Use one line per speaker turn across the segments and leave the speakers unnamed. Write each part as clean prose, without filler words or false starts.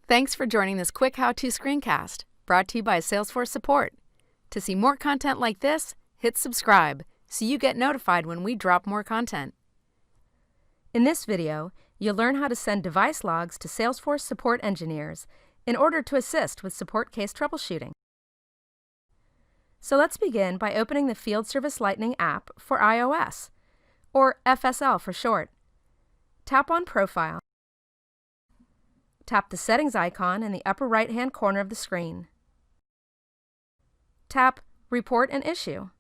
Thanks for joining this quick how-to screencast brought to you by Salesforce Support. To see more content like this, hit subscribe so you get notified when we drop more content. In this video, you'll learn how to send device logs to Salesforce support engineers in order to assist with support case troubleshooting. So let's begin by opening the Field Service Lightning app for iOS, or FSL for short. Tap on Profile. Tap the Settings icon in the upper right-hand corner of the screen. Tap Report an Issue.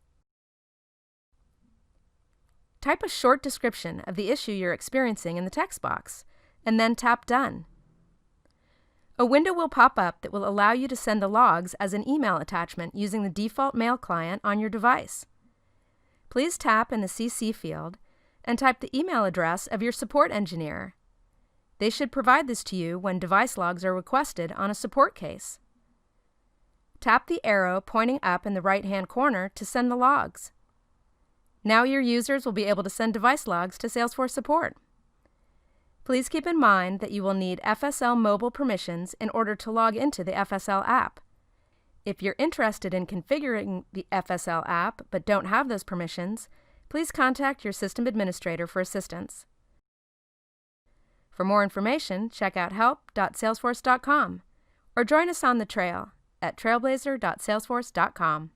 Type a short description of the issue you're experiencing in the text box, and then tap Done. A window will pop up that will allow you to send the logs as an email attachment using the default mail client on your device. Please tap in the CC field and type the email address of your support engineer. They should provide this to you when device logs are requested on a support case. Tap the arrow pointing up in the right-hand corner to send the logs. Now your users will be able to send device logs to Salesforce Support. Please keep in mind that you will need FSL mobile permissions in order to log into the FSL app. If you're interested in configuring the FSL app but don't have those permissions, please contact your system administrator for assistance. For more information, check out help.salesforce.com or join us on the trail at trailblazer.salesforce.com.